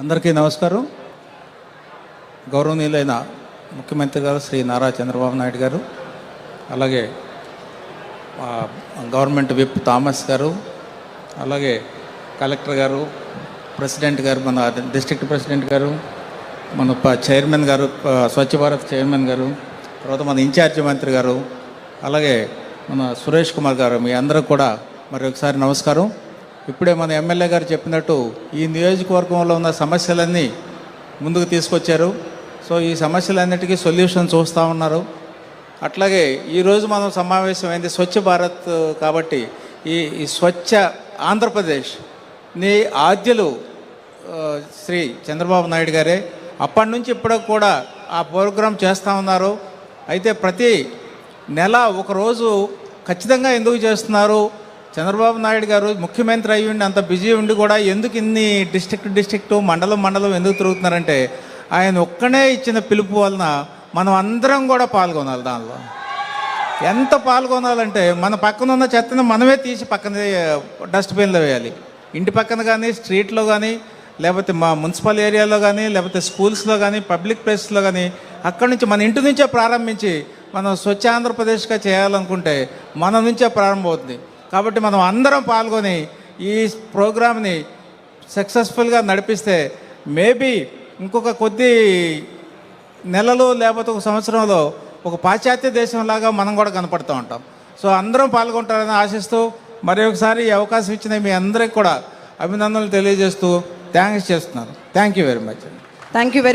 అందరికీ నమస్కారం. గౌరవనీయులైన ముఖ్యమంత్రి గారు శ్రీ నారా చంద్రబాబు నాయుడు గారు, అలాగే గవర్నమెంట్ విప్ థామస్ గారు, అలాగే కలెక్టర్ గారు, ప్రెసిడెంట్ గారు, మన డిస్ట్రిక్ట్ ప్రెసిడెంట్ గారు, మన చైర్మన్ గారు, స్వచ్ఛ భారత్ చైర్మన్ గారు, తర్వాత మన ఇన్ఛార్జి మంత్రి గారు, అలాగే మన సురేష్ కుమార్ గారు, మీ అందరూ కూడా మరి ఒకసారి నమస్కారం. ఇప్పుడే మన ఎమ్మెల్యే గారు చెప్పినట్టు ఈ నియోజకవర్గంలో ఉన్న సమస్యలన్నీ ముందుకు తీసుకొచ్చారు. సో ఈ సమస్యలన్నిటికీ సొల్యూషన్ చూస్తూ ఉన్నారు. అట్లాగే ఈరోజు మనం సమావేశమైంది స్వచ్ఛ భారత్ కాబట్టి ఈ స్వచ్ఛ ఆంధ్రప్రదేశ్ నీ ఆద్యులు శ్రీ చంద్రబాబు నాయుడు గారే అప్పటి నుంచి ఇప్పటికి కూడా ఆ ప్రోగ్రాం చేస్తూ ఉన్నారు. అయితే ప్రతి నెల ఒకరోజు ఖచ్చితంగా ఎందుకు చేస్తున్నారు? చంద్రబాబు నాయుడు గారు ముఖ్యమంత్రి అయ్యి ఉండి అంత బిజీ ఉండి కూడా ఎందుకు ఇన్ని డిస్ట్రిక్ట్ మండలం ఎందుకు తిరుగుతున్నారంటే ఆయన ఒక్కనే ఇచ్చిన పిలుపు వలన మనం అందరం కూడా పాల్గొనాలి. దానిలో ఎంత పాల్గొనాలంటే మన పక్కన ఉన్న చెత్తను మనమే తీసి పక్కన డస్ట్బిన్లో వేయాలి. ఇంటి పక్కన కానీ, స్ట్రీట్లో కానీ, లేకపోతే మా మున్సిపల్ ఏరియాలో కానీ, లేకపోతే స్కూల్స్లో కానీ, పబ్లిక్ ప్లేసెస్లో కానీ, అక్కడి నుంచి మన ఇంటి నుంచే ప్రారంభించి మనం స్వచ్ఛ ఆంధ్రప్రదేశ్గా చేయాలనుకుంటే మన నుంచే ప్రారంభమవుతుంది. కాబట్టి మనం అందరం పాల్గొని ఈ ప్రోగ్రామ్ని సక్సెస్ఫుల్గా నడిపిస్తే మేబీ ఇంకొక కొద్ది నెలలు లేకపోతే ఒక సంవత్సరంలో ఒక పాశ్చాత్య దేశంలాగా మనం కూడా కనపడుతూ ఉంటాం. సో అందరం పాల్గొంటారని ఆశిస్తూ మరి ఒకసారి ఈ అవకాశం ఇచ్చిన మీ అందరికి కూడా అభినందనలు తెలియజేస్తూ థ్యాంక్స్ చేస్తున్నాను. Thank you very much. Thank you very